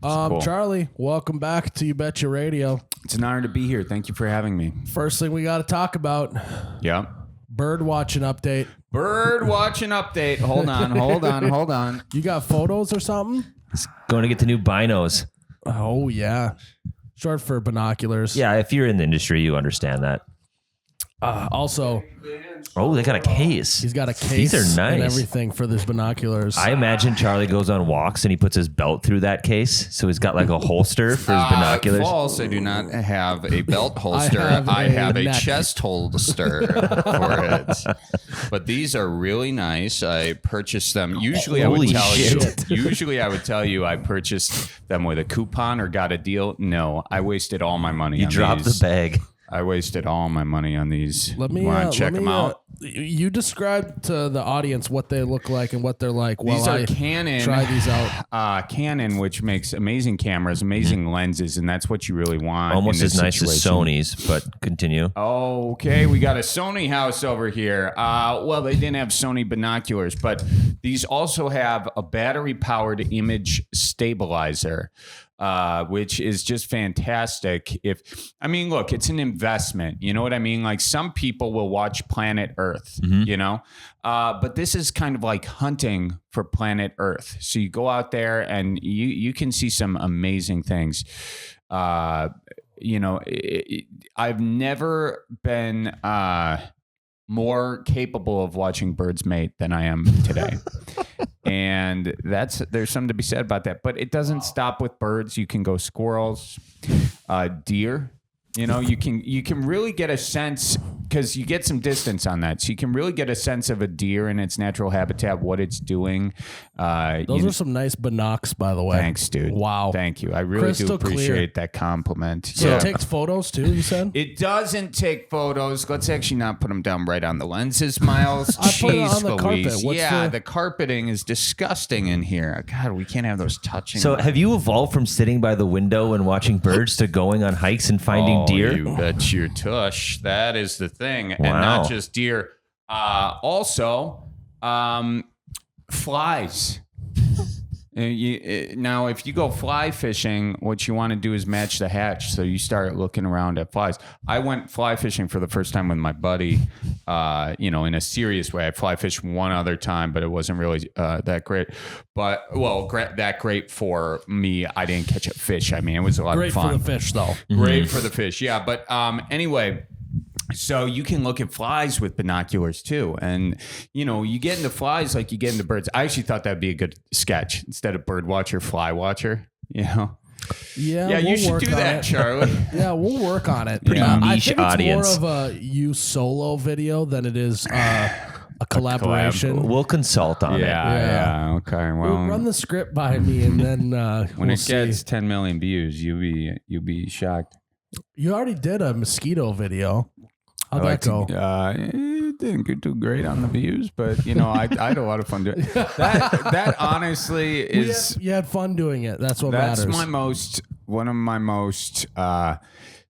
Cool. Charlie, welcome back to You Betcha Radio. It's an honor to be here. Thank you for having me. First thing we got to talk about. Yeah. Bird watching update. Bird watching update. Hold on. You got photos or something? It's going to get the new binos. Oh, yeah. Short for binoculars. Yeah, if you're in the industry, you understand that. Also, they got a case. he's got a case These are nice. and everything for these binoculars. I imagine Charlie goes on walks and he puts his belt through that case. So he's got like a holster for his binoculars. False. I do not have a belt holster. I have a chest holster for it. But these are really nice. I purchased them. Usually I would tell you I purchased them with a coupon or got a deal. No, I wasted all my money You on dropped these. the bag. I wasted all my money on these. Let me check them out. You describe to the audience what they look like and what they're like. These are I Canon. try these out. Canon, which makes amazing cameras, amazing lenses, and that's what you really want. Almost in as this nice as situation. Sony's, but continue. Okay, we got a Sony house over here. Well, they didn't have Sony binoculars, but these also have a battery-powered image stabilizer. Which is just fantastic. Look, it's an investment. You know what I mean? Like some people will watch Planet Earth, you know, but this is kind of like hunting for Planet Earth. So you go out there and you can see some amazing things. I've never been more capable of watching birds mate than I am today. And there's something to be said about that, but it doesn't stop with birds. You can go squirrels, deer. You know, you can really get a sense because you get some distance on that, so you can really get a sense of a deer in its natural habitat, what it's doing. Those are some nice binocs, by the way. Thanks, dude. Wow, thank you. I really do appreciate that compliment. So it takes photos too. You said it doesn't take photos. Let's actually not put them down right on the lenses, Miles. I put it on the Louise. carpet. The carpeting is disgusting in here. God, we can't have those touching. So have you evolved from sitting by the window and watching birds to going on hikes and finding deer? You bet your tush. That is the thing. Wow. And not just deer. Also, flies. Now, if you go fly fishing, what you want to do is match the hatch. So you start looking around at flies. I went fly fishing for the first time with my buddy, in a serious way. I fly fished one other time, but it wasn't really that great. But, that great for me. I didn't catch a fish. I mean, it was a lot of fun. Great for the fish, though. Great for the fish, yeah. But anyway... So you can look at flies with binoculars too. And, you get into flies like you get into birds. I actually thought that'd be a good sketch instead of bird watcher, fly watcher, Yeah, you should do that, Charlie. Yeah, we'll work on it. Pretty niche audience. It's more of a you solo video than it is a collaboration. We'll consult on it. Yeah. Okay. Well, We'll run the script by me and then when it gets 10 million views, you'll be shocked. You already did a mosquito video. How'd that go? It didn't do great on the views, but I had a lot of fun doing it. That honestly is. You had fun doing it. That's what matters. That's one of my most.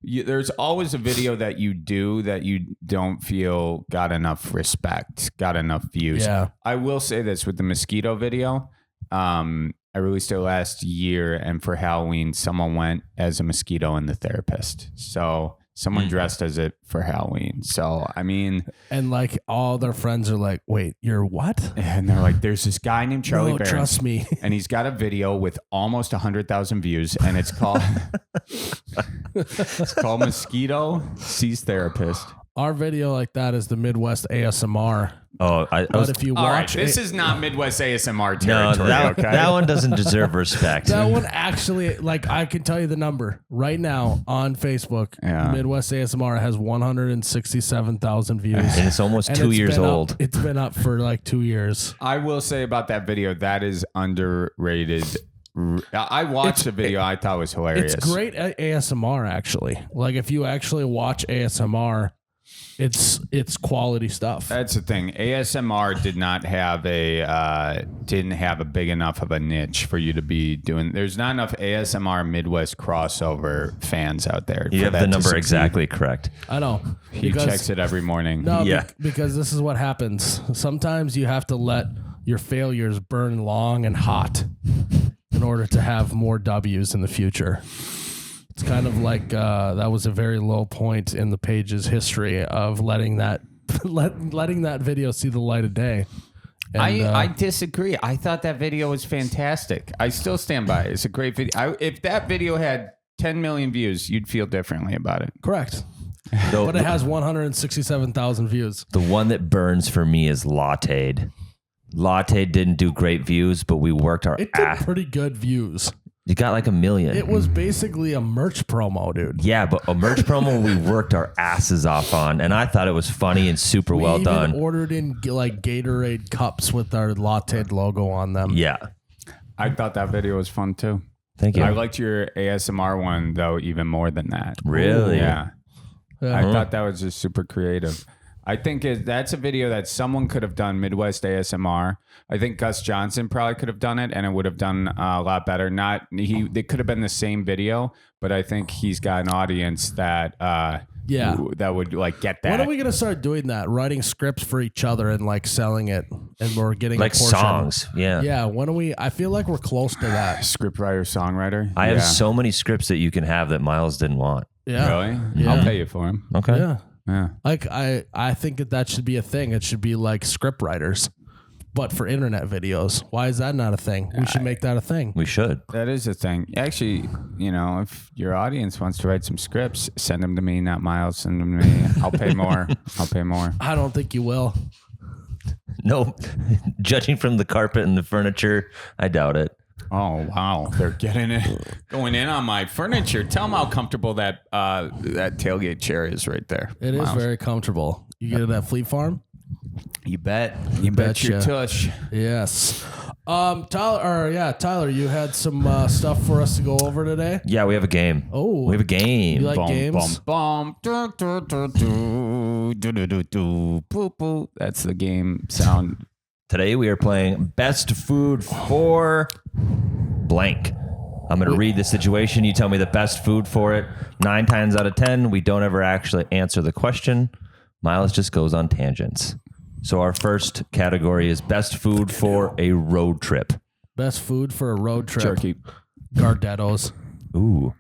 There's always a video that you do that you don't feel got enough respect, got enough views. Yeah. I will say this with the mosquito video. I released it last year, and for Halloween, someone went as a mosquito and the therapist. So someone dressed as it for Halloween. So, I mean... And like all their friends are like, wait, you're what? And they're like, there's this guy named Charlie Berens. Trust me. And he's got a video with almost 100,000 views, and it's called... it's called Mosquito Sees Therapist. Our video like that is the Midwest ASMR. Oh, but if you watch this is not Midwest ASMR territory. That one doesn't deserve respect. That one actually, I can tell you the number right now on Facebook. Yeah. Midwest ASMR has 167,000 views. And it's almost 2 years old. It's been up for like 2 years. I will say about that video, that is underrated. I watched the video. I thought it was hilarious. It's great at ASMR, actually. Like if you actually watch ASMR, it's quality stuff. That's the thing. ASMR didn't have a big enough of a niche for you to be doing. There's not enough ASMR Midwest crossover fans out there. You have the number exactly correct. I know. He checks it every morning. No, yeah. Because this is what happens. Sometimes you have to let your failures burn long and hot in order to have more W's in the future. It's kind of like that was a very low point in the page's history of letting that video see the light of day. And, I disagree. I thought that video was fantastic. I still stand by it. It's a great video. If that video had 10 million views, you'd feel differently about it. Correct. But it has 167,000 views. The one that burns for me is Latte. Latte didn't do great views, but we worked our It did pretty good views. You got like 1 million. It was basically a merch promo, dude. Yeah, but a merch promo we worked our asses off on, and I thought it was funny and super well done. We ordered in like Gatorade cups with our Latte logo on them. Yeah. I thought that video was fun too. Thank you. I liked your ASMR one though even more than that. Really? Yeah. I thought that was just super creative. I think that's a video that someone could have done, Midwest ASMR. I think Gus Johnson probably could have done it, and it would have done a lot better. They could have been the same video, but I think he's got an audience that that would like get that. When are we gonna start doing that? Writing scripts for each other and like selling it, and we're getting like a portion. songs. Yeah. Yeah. When are we? I feel like we're close to that. Scriptwriter, songwriter. I have so many scripts that you can have that Miles didn't want. Yeah. Really? Yeah. I'll pay you for him. Okay. Yeah. Yeah. Like I think that should be a thing. It should be like script writers, but for internet videos. Why is that not a thing? We should make that a thing. We should. That is a thing. Actually, if your audience wants to write some scripts, send them to me, not Miles. Send them to me. I'll pay more. I'll pay more. I don't think you will. No, judging from the carpet and the furniture, I doubt it. Oh wow, they're going in on my furniture. Tell them how comfortable that tailgate chair is right there. It is very comfortable. You get it at Fleet Farm? You bet. You bet your tush. Yes. Tyler, you had some stuff for us to go over today. Yeah, we have a game. Oh, we have a game. You like games? That's the game sound. Today we are playing Best Food for blank. I'm going to read the situation. You tell me the best food for it. 9 times out of 10, we don't ever actually answer the question. Miles just goes on tangents. So our first category is best food for a road trip. Best food for a road trip. Jerky. Gardettos. Ooh.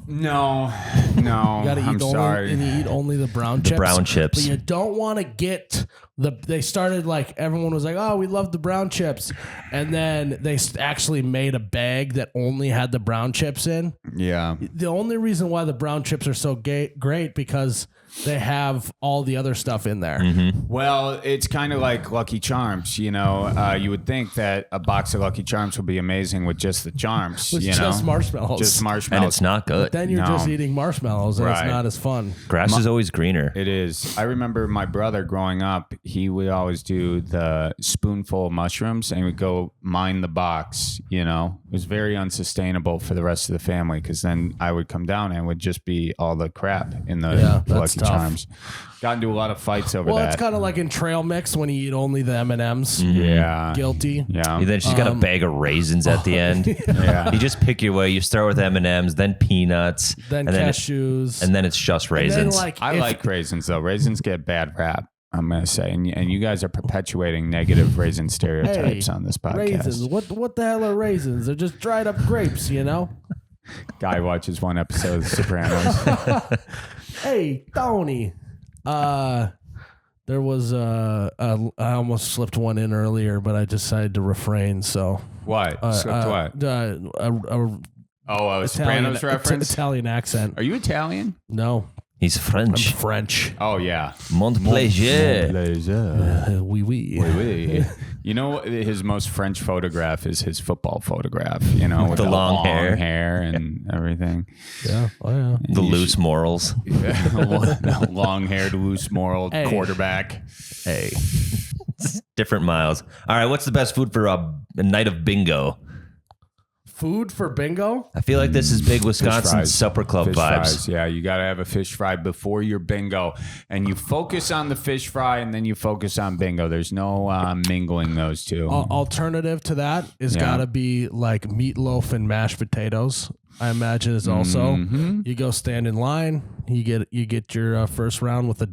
No. You gotta eat sorry. And you eat only the brown chips. Brown chips. But you don't want to get they started like, everyone was like, oh, we love the brown chips. And then they actually made a bag that only had the brown chips in. Yeah. The only reason why the brown chips are so great because they have all the other stuff in there. Mm-hmm. Well, it's kind of like Lucky Charms. You would think that a box of Lucky Charms would be amazing with just the charms. With just marshmallows. Just marshmallows. And it's not good. But then you're just eating marshmallows and it's not as fun. Grass is always greener. It is. I remember my brother growing up, he would always do the spoonful of mushrooms and he would go mine the box. It was very unsustainable for the rest of the family because then I would come down and it would just be all the crap in the Lucky Charms. Got into a lot of fights over that. Well, it's kind of like in trail mix when you eat only the M&Ms. Mm-hmm. Yeah. Guilty. Yeah. And then she's got a bag of raisins at the end. Yeah. You just pick your way. You start with M&Ms, then peanuts, then and cashews. and then it's just raisins. I like raisins, though. Raisins get bad rap, I'm going to say. And you guys are perpetuating negative raisin stereotypes on this podcast. Raisins. What the hell are raisins? They're just dried up grapes, Guy watches one episode of The Sopranos. Hey, Tony. There was I almost slipped one in earlier, but I decided to refrain. So What? Slipped what? A Sopranos reference? Italian accent. Are you Italian? No, He's French. I'm French. Oh, yeah. Montplaisir. Oui, oui. Oui. His most French photograph is his football photograph, with The long hair and everything. Yeah. Oh, yeah. The loose morals. Long-haired, loose moral quarterback. Hey. Different Miles. All right, what's the best food for a night of bingo? Food for bingo? I feel like this is big Wisconsin supper club Fish vibes. Fries. Yeah, you got to have a fish fry before your bingo. And you focus on the fish fry and then you focus on bingo. There's no mingling those two. Alternative to that is got to be like meatloaf and mashed potatoes. I imagine is also. You go stand in line. You get your first round with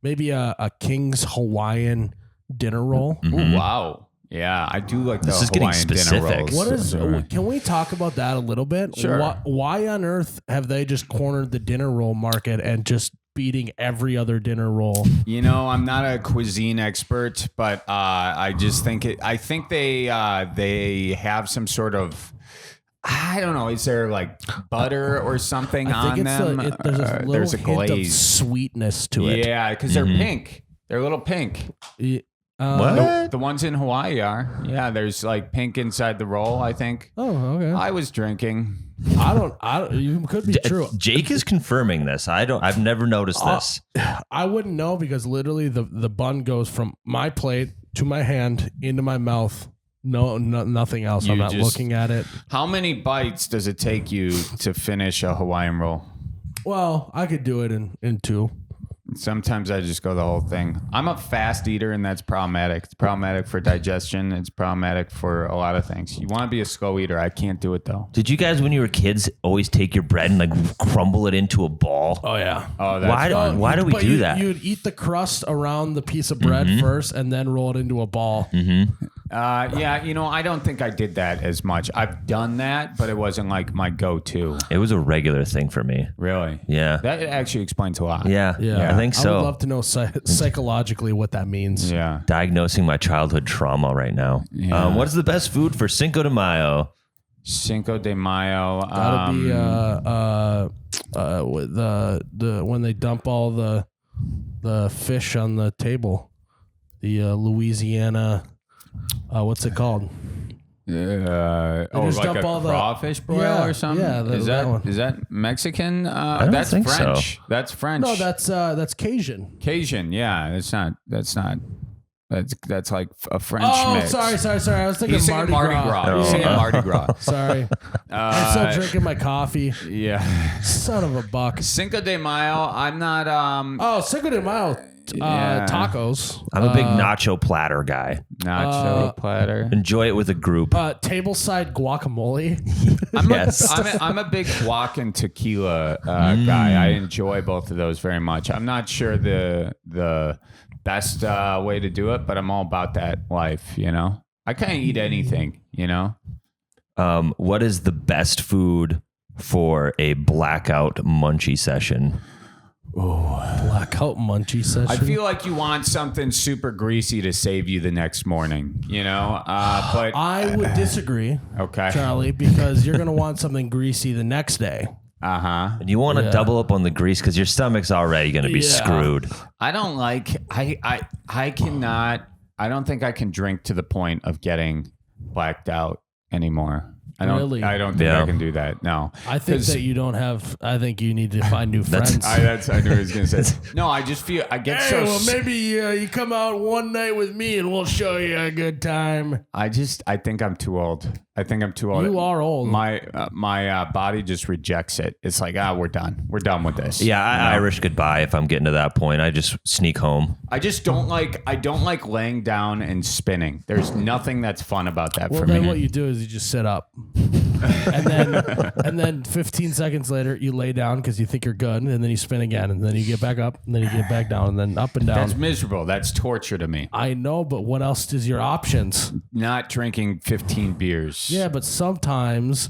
maybe a King's Hawaiian dinner roll. Ooh, wow. Yeah, I do like This the is getting Hawaiian dinner specific. rolls. What is? Those are- Can we talk about that a little bit? Sure. Why on earth have they just cornered the dinner roll market and just beating every other dinner roll? You know, I'm not a cuisine expert, but I just think I think they have some sort of. I don't know. Is there like butter or something I think on them? there's a little there's a hint of glaze. sweetness to it. Yeah, because they're pink. They're a little pink. What? The ones in Hawaii are. Yeah, there's like pink inside the roll, I think. Oh, okay. I was drinking. I don't. You could be true. Jake is confirming this. I've never noticed this. I wouldn't know because literally the bun goes from my plate to my hand into my mouth. No, nothing else. You I'm not just- looking at it. How many bites does it take you to finish a Hawaiian roll? Well, I could do it in two. Sometimes I just go the whole thing. I'm a fast eater, and that's problematic. It's problematic for digestion. It's problematic for a lot of things. You want to be a slow eater. I can't do it, though. Did you guys, when you were kids, always take your bread and like crumble it into a ball? Oh yeah. Oh, that's fun. Why do we But do that? You'd eat the crust around the piece of bread first, and then roll it into a ball. Yeah, you know, I don't think I did that as much. I've done that, but it wasn't like my go-to. It was a regular thing for me. Really? Yeah. That actually explains a lot. Yeah. Yeah, I think so. I would love to know psychologically what that means. Yeah. Diagnosing my childhood trauma right now. Yeah. What is the best food for Cinco de Mayo? Cinco de Mayo. That'll be with the when they dump all the fish on the table, the Louisiana. What's it called? Just dump like a all the- crawfish broil Yeah, or something? yeah, is that one. Is that Mexican? don't That's think so. French. That's French. No, that's Cajun. Cajun. Yeah, that's not. That's like a French Oh, mix. sorry. I was thinking He's saying Mardi Mardi Gras. Gras. He's saying Yeah. Mardi Gras. Sorry, I'm still drinking my coffee. Yeah. Son of a buck. Cinco de Mayo. I'm not. Oh, Cinco de Mayo. Yeah. Tacos. I'm a big nacho platter guy. Nacho platter. Enjoy it with a group. Tableside guacamole. Yes. I'm a big guac and tequila guy. I enjoy both of those very much. I'm not sure the best way to do it, but I'm all about that life. You know, I kind of eat anything. You know, What is the best food for a blackout munchie session? Blackout munchie session. I feel like you want something super greasy to save you the next morning. You know, but I would disagree, okay. Charlie, because you're gonna want something greasy the next day. And you want to double up on the grease because your stomach's already going to be Yeah. screwed. I don't like. I cannot. I don't think I can drink to the point of getting blacked out anymore. I don't. Really? I don't think Yeah. I can do that. No. I think 'Cause that you don't have. I think you need to find new friends. I knew he was gonna say. No, I just feel I get Hey, so. well, maybe you come out one night with me and we'll show you a good time. I think I'm too old. I think I'm too old. You are old. My body just rejects it. It's like we're done. We're done with this. Yeah, Irish goodbye if I'm getting to that point. I just sneak home. I just don't like. I don't like laying down and spinning. There's nothing that's fun about that Well, for then me. what you do is you just sit up, and then 15 seconds later you lay down because you think you're good, and then you spin again, and then you get back up, and then you get back down, and then up and down. That's miserable. That's torture to me. I know, but what else is your options? Not drinking 15 beers. Yeah, but sometimes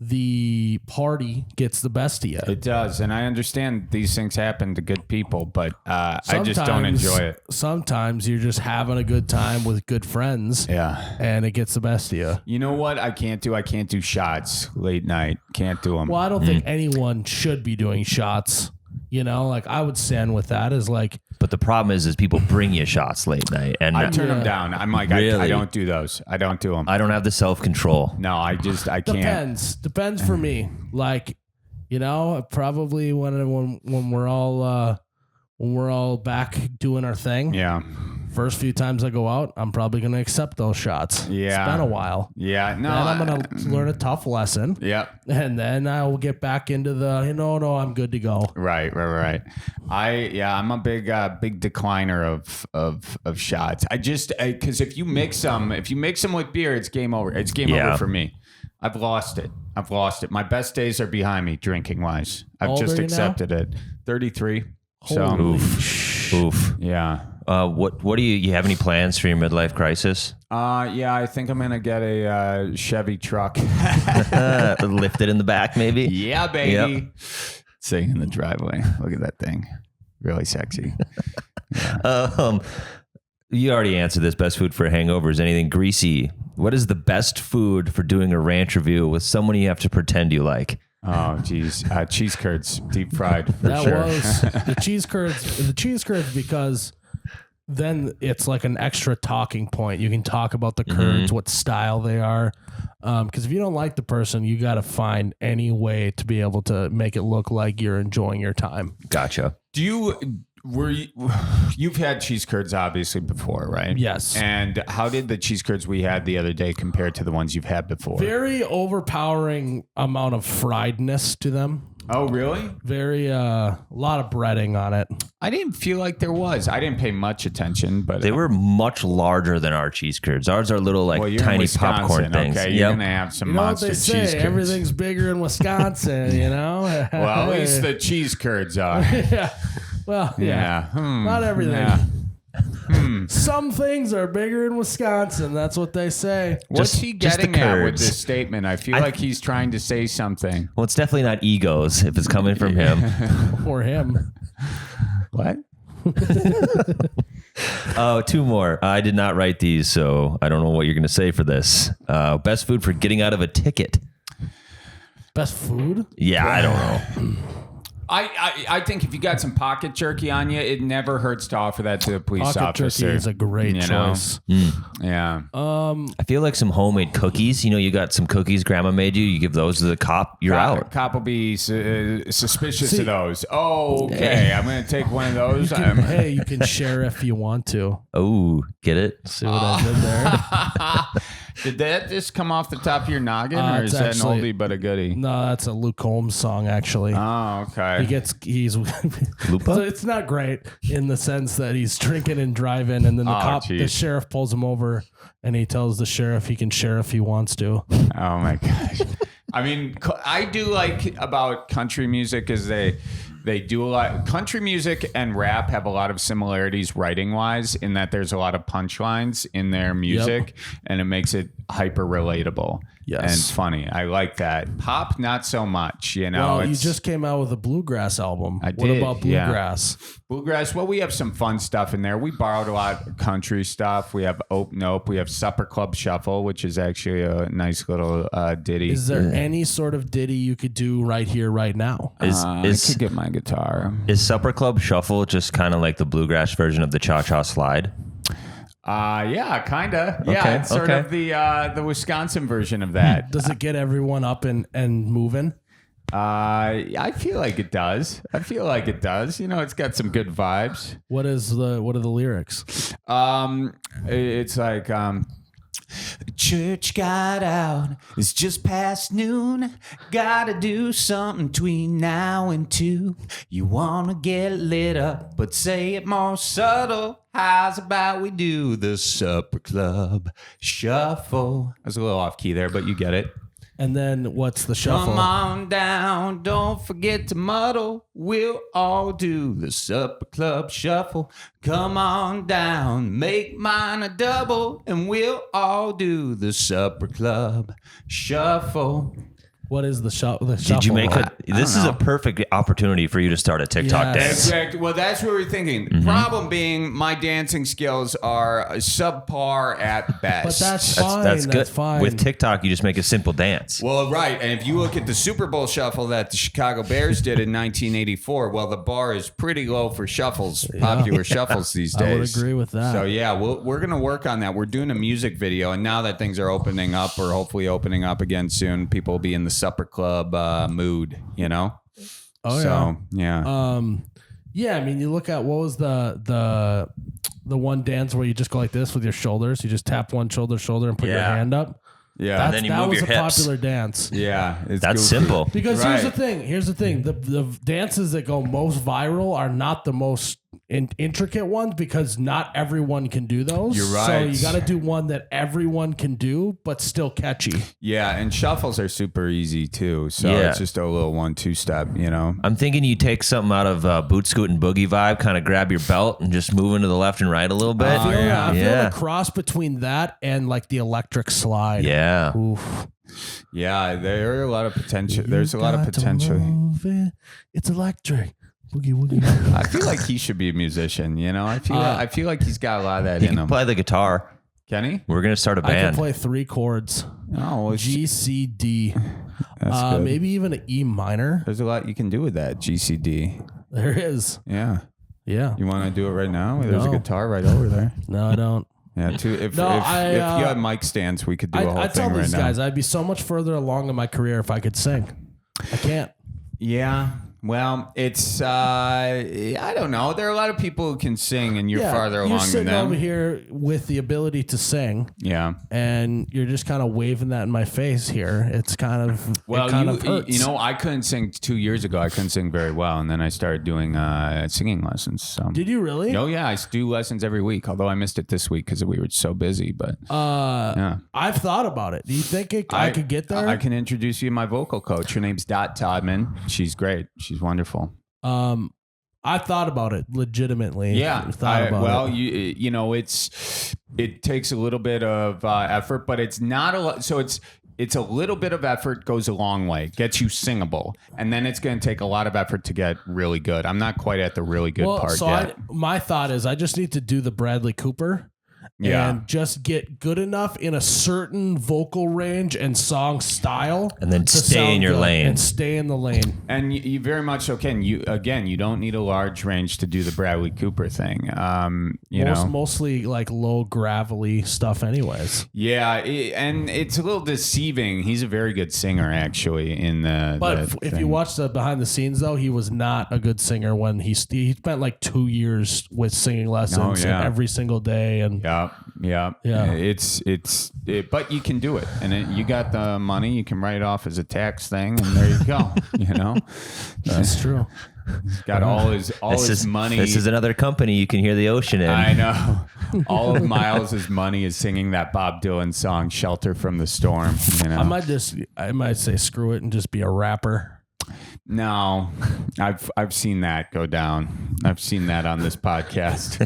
the party gets the best of you. It does, and I understand these things happen to good people, but I just don't enjoy it. Sometimes you're just having a good time with good friends, Yeah. and it gets the best of you. You know what I can't do? I can't do shots late night. Can't do them. Well, I don't think anyone should be doing shots. You know, like I would stand with that as like, But the problem is people bring you shots late night, and I turn them Yeah. down. I'm like, Really? I don't do those. I don't do them. I don't have the self-control. No, I can't. depends for me. Like, you know, probably when we're all back doing our thing. Yeah. First few times I go out, I'm probably going to accept those shots. Yeah. It's been a while. Yeah. No. Then I'm going to learn a tough lesson. Yep. And then I will get back into the, no, I'm good to go. Right. I'm a big decliner of shots. I just because if you mix them with beer, it's game over. It's game Yeah. over for me. I've lost it. My best days are behind me drinking wise. I've How old just are you now? accepted it. 33. So Holy Oof. yeah. What do you have any plans for your midlife crisis? Yeah, I think I'm gonna get a Chevy truck. Lift it in the back, maybe. Yeah, baby. Yep. Sitting in the driveway. Look at that thing. Really sexy. You already answered this. Best food for hangovers. Anything greasy. What is the best food for doing a ranch review with someone you have to pretend you like? Oh, geez. Cheese curds, deep fried. For That sure. was the cheese curds. The cheese curds, because then it's like an extra talking point. You can talk about the curds, what style they are. Because if you don't like the person, you got to find any way to be able to make it look like you're enjoying your time. Gotcha. You've had cheese curds obviously before, right? Yes. And how did the cheese curds we had the other day compare to the ones you've had before? Very overpowering amount of friedness to them. Oh, really? Very a lot of breading on it. I didn't feel like there was. I didn't pay much attention, but They were much larger than our cheese curds. Ours are little like well, you're in tiny Wisconsin, popcorn things. Okay, you're gonna have some You know what monster they cheese say? curds. Everything's bigger in Wisconsin. You know. Well, at least the cheese curds are. yeah. Well, yeah. Not everything. Yeah. Some things are bigger in Wisconsin. That's what they say. What's Just- he just the getting at with curds. this statement? I feel like he's trying to say something. Well, it's definitely not egos if it's coming from him. Or him. What? Oh, two more. I did not write these, so I don't know what you're going to say for this. Best food for getting out of a ticket. Best food? Yeah, I don't know. I think if you got some pocket jerky on you, it never hurts to offer that to a police Pocket officer. jerky is a great you know? choice. Yeah. I feel like some homemade cookies. You know, you got some cookies grandma made you. You give those to the cop. You're out. Cop will be suspicious of those. Oh, okay. I'm going to take one of those. Hey, you can share if you want to. Oh, get it? See what I did there? Did that just come off the top of your noggin, or it's is that actually- an oldie but a goodie? No, that's a Luke Combs song, actually. Oh, okay. He's Lupa? So it's not great in the sense that he's drinking and driving, and then the geez. sheriff pulls him over, and he tells the sheriff he can share if he wants to. Oh my gosh. I mean, I do like about country music is they do a lot. Country music and rap have a lot of similarities writing wise in that there's a lot of punchlines in their music and it makes it hyper relatable. Yes. And funny. I like that. Pop, not so much, you know. Well, you just came out with a bluegrass album. I What did, about yeah. bluegrass? Bluegrass, well, we have some fun stuff in there. We borrowed a lot of country stuff. We have Ope Nope. We have Supper Club Shuffle, which is actually a nice little ditty. Is there any sort of ditty you could do right here, right now? I could get my guitar. Is Supper Club Shuffle just kind of like the bluegrass version of the Cha-Cha Slide? Yeah, kind of. Yeah, Okay, it's sort of the Wisconsin version of that. Does it get everyone up and moving? I feel like it does. You know, it's got some good vibes. What are the lyrics? It's like the church got out. It's just past noon. Gotta do something between now and 2. You wanna get lit up, but say it more subtle. How's about we do the Supper Club Shuffle? I was a little off key there, but you get it. And then what's the shuffle? Come on down, don't forget to muddle. We'll all do the Supper Club Shuffle. Come on down, make mine a double, and we'll all do the Supper Club Shuffle. What is the shuffle? Did you make a? This is a perfect opportunity for you to start a TikTok Yes. dance. Exactly. Well, that's what we're thinking. Problem being, my dancing skills are subpar at best. But that's fine. That's good. fine. With TikTok, you just make a simple dance. Well, right. And if you look at the Super Bowl shuffle that the Chicago Bears did in 1984, well, the bar is pretty low for shuffles, popular shuffles these days. I would agree with that. So, yeah, we're going to work on that. We're doing a music video. And now that things are opening up or hopefully opening up again soon, people will be in the supper club mood, you know? Oh, so, yeah. Yeah, I mean, you look at what was the one dance where you just go like this with your shoulders. You just tap one shoulder and put your Yeah. hand up. Yeah. And then you move was your a hips. popular dance. Yeah. It's That's goofy. simple. Because Right. here's the thing. The dances that go most viral are not the most intricate ones because not everyone can do those. You're right. So you got to do one that everyone can do, but still catchy. Yeah, and shuffles are super easy too. So Yeah. it's just a little 1-2 step, you know. I'm thinking you take something out of Boot Scoot and Boogie vibe, kind of grab your belt and just move into the left and right a little bit. I feel the cross between that and like the electric slide. Yeah. Oof. Yeah, there are a lot of potential. There's a lot of Got to potential. move it. It's electric. Boogie woogie. I feel like he should be a musician. You know, I feel like he's got a lot of that He in can him. play the guitar. Can he? We're going to start a I can band. play 3 chords. Oh, well, G, C, D. that's good. Maybe even an E minor. There's a lot you can do with that GCD. There is. Yeah. Yeah. You want to do it right now? There's a No. guitar right over there. No, I don't. Yeah. If No, you had mic stands, we could do a whole I thing tell right these now. guys I'd be so much further along in my career if I could sing. I can't. Yeah. Well, it's I don't know. There are a lot of people who can sing, and you're farther you're along than sitting them. over here with the ability to sing, Yeah. and you're just kind of waving that in my face here. It's kind of Well, it kind of hurts. you know, I couldn't sing 2 years ago. I couldn't sing very well, and then I started doing singing lessons. So. Did you really? Oh yeah, I do lessons every week. Although I missed it this week because we were so busy. But yeah, I've thought about it. Do you think I could get there? I can introduce you to my vocal coach. Her name's Dot Todman. She's great. She's wonderful. I thought about it legitimately. Yeah. You know, it takes a little bit of effort, but it's not a lot. So it's a little bit of effort goes a long way, gets you singable, and then it's going to take a lot of effort to get really good. I'm not quite at the really good part so yet. my thought is I just need to do the Bradley Cooper. Yeah. And just get good enough in a certain vocal range and song style. And then to stay in sound your good lane. And stay in the lane. And you very much so can. You don't need a large range to do the Bradley Cooper thing. You know, Mostly like low gravelly stuff anyways. yeah, and it's a little deceiving. He's a very good singer, actually. But if you watch the behind the scenes though, he was not a good singer when he spent like 2 years with singing lessons every single day. And yeah. But you can do it, and you got the money. You can write it off as a tax thing, and there you go. You know, that's true. Got all his money. This is another company you can hear the ocean in. I know. All of Miles's money is singing that Bob Dylan song, "Shelter from the Storm." You know? I might say screw it and just be a rapper. No, I've seen that go down. I've seen that on this podcast.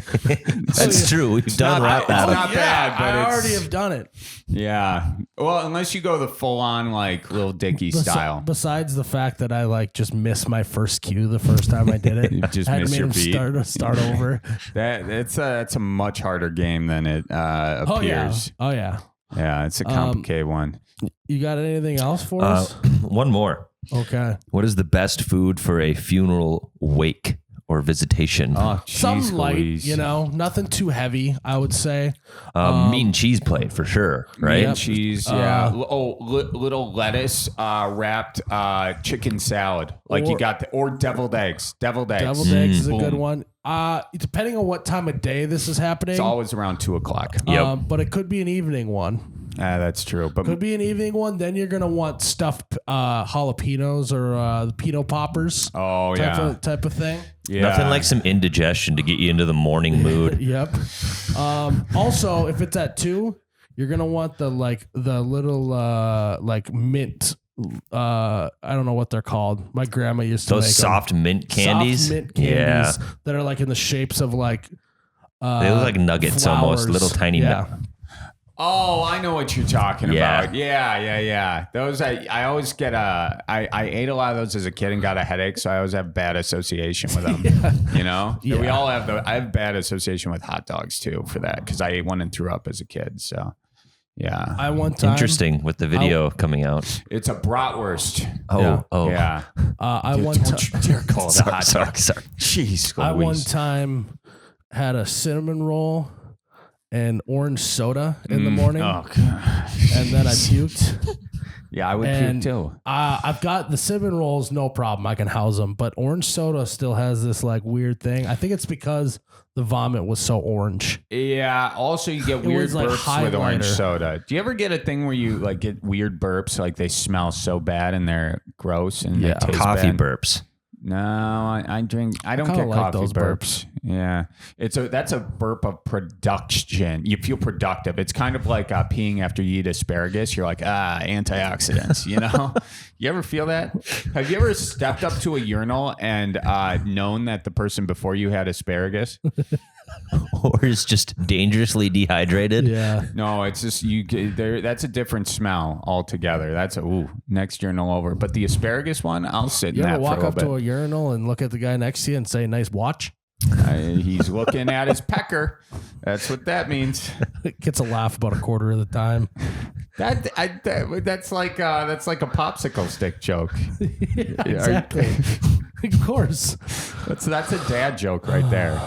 That's true. We've done rap It's battles. not bad, but I already have done it. Yeah. Well, unless you go the full on like Lil Dicky style. Besides the fact that I like just missed my first cue the first time I did it. You just I had to missed make your him beat. start over. It's a much harder game than it appears. Oh yeah. Yeah, it's a complicated one. You got anything else for us? One more. Okay. What is the best food for a funeral wake or visitation? Oh, geez, Something light, Louise. nothing too heavy, I would say. Meat and cheese plate for sure, right? Meat and cheese, yeah. Little lettuce wrapped chicken salad, like you got, or deviled eggs. Deviled eggs. Deviled eggs is a Boom. good one. Depending on what time of day this is happening. It's always around 2:00. Yep. But it could be an evening one. That's true. But Could be an evening one. Then you're gonna want stuffed jalapenos or the Pino Poppers. Type of thing. yeah. Nothing like some indigestion to get you into the morning mood. Yep. Also, if it's at 2, you're gonna want the little mint. I don't know what they're called. My grandma used to Those make soft mint candies. Soft mint candies that are like in the shapes of like. They look like nuggets almost, little tiny. Yeah. Oh, I know what you're talking Yeah. about. Yeah. Those I always get I ate a lot of those as a kid and got a headache, so I always have bad association with them. You know, Yeah. we all have I have bad association with hot dogs too for that because I ate one and threw up as a kid. So yeah, I one time. Interesting with the video coming out. it's a bratwurst. Oh. Yeah, I one time. don't you dare call it a hot dog. Sorry. Jeez, I one Louise. time had a cinnamon roll and orange soda in the morning, Oh god. and then I puked. Yeah, I would And puke too. I've got the cinnamon rolls, no problem. I can house them. But orange soda still has this like weird thing. I think it's because the vomit was so orange. Yeah. Also, you get It weird was like burps with orange highlighter. soda. Do you ever get a thing where you like get weird burps, like they smell so bad and they're gross and they taste Coffee bad? burps. No, I drink. I don't kinda get like coffee those burps. Yeah, that's a burp of production. You feel productive. It's kind of like peeing after you eat asparagus. You're like, antioxidants. You know. You ever feel that? Have you ever stepped up to a urinal and known that the person before you had asparagus? Or is just dangerously dehydrated? Yeah. No, it's just that's a different smell altogether. That's next urinal over. But the asparagus one, I'll sit You in ever that for a walk little up bit. to a urinal and look at the guy next to you and say, "Nice watch"? He's looking at his pecker. That's what that means. It gets a laugh about a quarter of the time. That's like a popsicle stick joke. Yeah, exactly. Of course. That's a dad joke right there.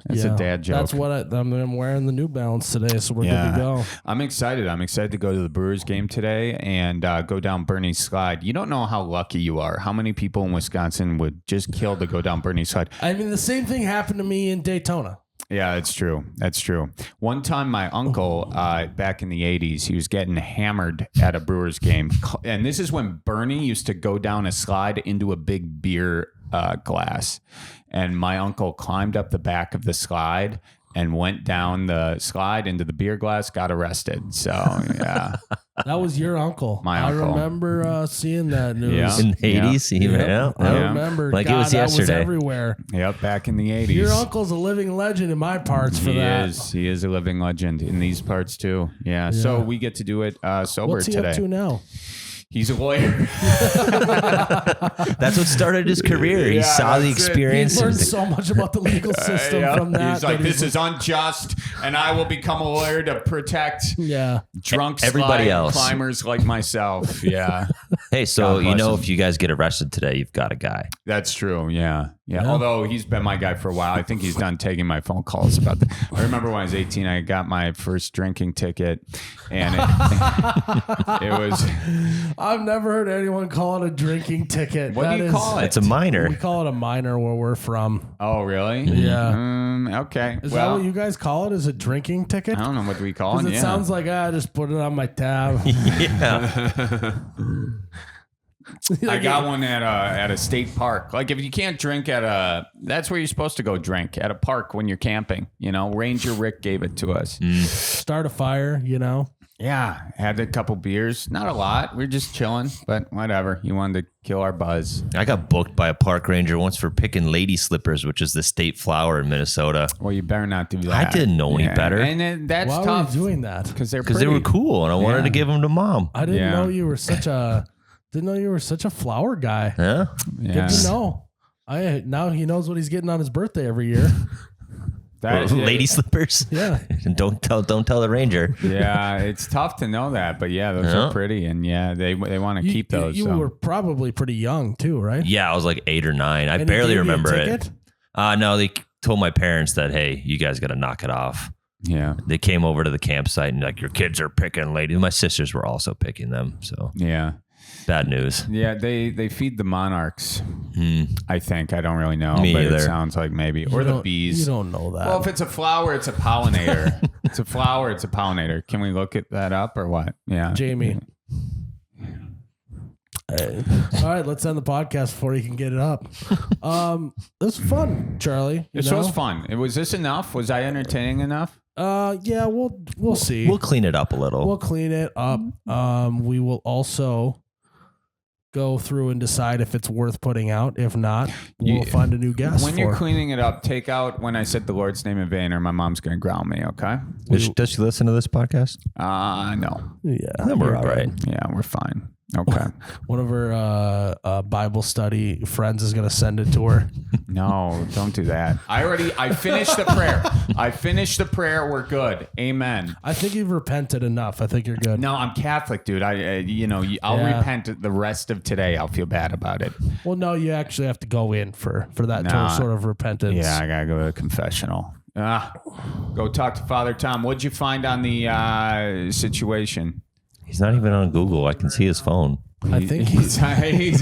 That's a dad joke. That's what I'm wearing the New Balance today, so we're good to go. I'm excited. I'm excited to go to the Brewers game today and go down Bernie's slide. You don't know how lucky you are. How many people in Wisconsin would just kill to go down Bernie's slide? I mean, the same thing happened to me in Daytona. Yeah, that's true. That's true. One time, my uncle, back in the 80s, he was getting hammered at a Brewers game. And this is when Bernie used to go down a slide into a big beer glass. And my uncle climbed up the back of the slide and went down the slide into the beer glass, got arrested. So, yeah. That was your uncle. My uncle. I remember seeing that news. Yeah. In the 80s? Even, yeah. I remember. Like God, it was that was yesterday. everywhere. Yep, back in the 80s. Your uncle's a living legend in my parts for that. He is a living legend in these parts, too. Yeah. So we get to do it sober What's he today. up to now? He's a lawyer. That's what started his career. He saw the He experience. learned so much about the legal system from that. He's like, that this is unjust, and I will become a lawyer to protect drunk Everybody slide else. climbers like myself. Yeah, Hey, so God bless him. if you guys get arrested today, you've got a guy. that's true. Yeah. Although he's been my guy for a while. I think he's done taking my phone calls about that. I remember when I was 18, I got my first drinking ticket, and it was. I've never heard anyone call it a drinking ticket. What do you call it? It's a minor. We call it a minor where we're from. Oh, really? Yeah. Okay. Is that what you guys call it? Is a drinking ticket? I don't know what we call it. Because it sounds like, just put it on my tab. Yeah. I got one at a state park. Like if you can't drink that's where you're supposed to go drink, at a park when you're camping. You know, Ranger Rick gave it to us. Start a fire, Yeah, had a couple beers, not a lot. We were just chilling, but whatever. You wanted to kill our buzz. I got booked by a park ranger once for picking lady slippers, which is the state flower in Minnesota. Well, you better not do that. I didn't know any better. And then that's Why tough. were you doing that? Because they're Because they were cool, and I wanted to give them to mom. I didn't know you were such a flower guy. Yeah. Yeah. Good to know. Now he knows what he's getting on his birthday every year. Lady slippers. Yeah. And don't tell the ranger. Yeah, it's tough to know that, but yeah, those are pretty, and yeah, they want to keep those. You were probably pretty young too, right? Yeah, I was like 8 or 9. I And he barely gave you a remember it. ticket? No, they told my parents that, hey, you guys got to knock it off. Yeah. They came over to the campsite and like, your kids are picking ladies. My sisters were also picking them. So Yeah. bad news. Yeah, they feed the monarchs. I think. I don't really know, Me but either. it sounds like maybe. Or the bees. You don't know that. Well, if it's a flower, it's a pollinator. It's a flower, it's a pollinator. Can we look at that up or what? Yeah. Jamie. All right, let's end the podcast before you can get it up. This was fun, Charlie. This was fun. Was this enough? Was I entertaining enough? Yeah, we'll see. We'll clean it up a little. We'll clean it up. We will also go through and decide if it's worth putting out. If not, we'll find a new guest. When you're cleaning it up, take out when I said the Lord's name in vain, or my mom's going to ground me, okay? Does she listen to this podcast? No. Yeah, Then we're you're all good. right. Yeah, we're fine. Okay. One of her Bible study friends is going to send it to her. No, don't do that. I finished the prayer. I finished the prayer. We're good. Amen. I think you've repented enough. I think you're good. No, I'm Catholic, dude. I'll repent the rest of today. I'll feel bad about it. Well, no, you actually have to go in for that Nah. sort of repentance. Yeah, I gotta go to the confessional. Go talk to Father Tom. What'd you find on the situation? He's not even on Google. I can see his phone. I think he's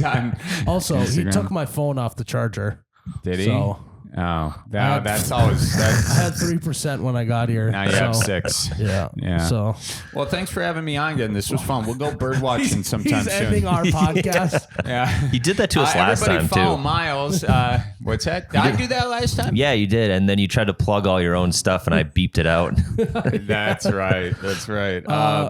on. Also, he Instagram. took my phone off the charger. Did he? So that's always. I had 3% when I got here. Now you have 6. Yeah. So, well, thanks for having me on again. This was fun. We'll go bird watching sometime he's soon. ending our podcast. Yeah. He did that to us last time, follow too. Miles. What's that? Did I do that last time? Yeah, you did. And then you tried to plug all your own stuff, and I beeped it out. That's right.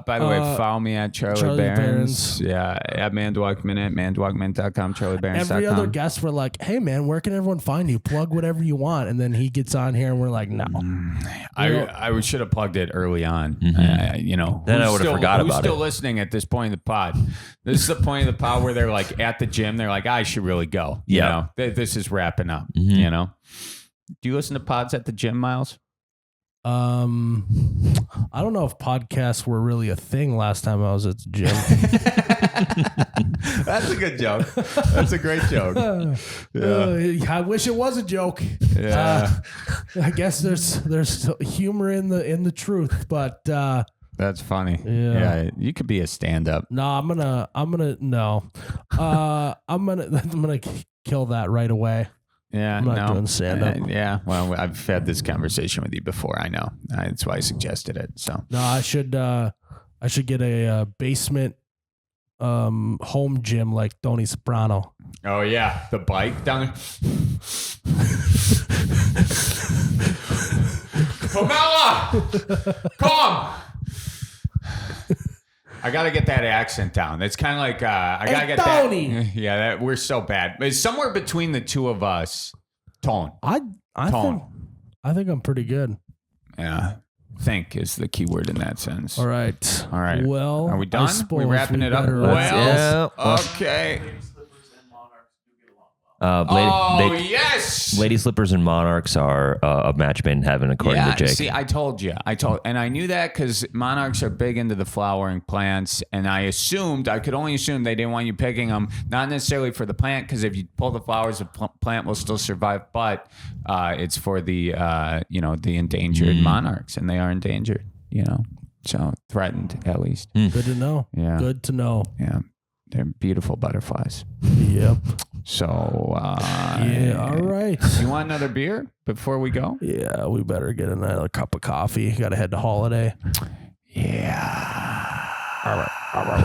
By the way, follow me at Charlie Berens. Yeah, at Mandwalkman at mandwalkman.com, CharlieBerens.com. Every other guest, we're like, hey, man, where can everyone find you? Plug whatever you want. And then he gets on here, and we're like, no. I should have plugged it early on. Then I would have forgot about who's it. still listening at this point in the pod? This is the point of the pod where they're like at the gym. They're like, I should really go. You know, this is wrapping up. You know, do you listen to pods at the gym, Miles? I don't know if podcasts were really a thing last time I was at the gym. That's a good joke. That's a great joke. I wish it was a joke. Yeah. I guess there's humor in the truth, but that's funny. Yeah. You could be a stand-up. No, I'm gonna kill that right away. Yeah, I'm not doing stand-up. Yeah, well, I've had this conversation with you before. I know. That's why I suggested it. So no, I should get a basement home gym like Tony Soprano. Oh yeah, the bike down. Pamela, come. I gotta get that accent down. It's kind of like I gotta get Tony. that. Yeah, we're so bad. It's somewhere between the two of us. Tone. I think I'm pretty good. Yeah, think is the key word in that sense. All right. Well, are we done? We wrapping it up? Okay. Yes. Lady Slippers and Monarchs are a match made in heaven, according to Jake. See, I told you. And I knew that because Monarchs are big into the flowering plants, and I could only assume they didn't want you picking them, not necessarily for the plant, because if you pull the flowers, the plant will still survive, but it's for the the endangered monarchs, and they are endangered, so threatened at least. Good to know. Yeah. Good to know. Yeah. They're beautiful butterflies. Yep. So, all right. You want another beer before we go? Yeah, we better get another cup of coffee. Got to head to Holiday. Yeah. All right.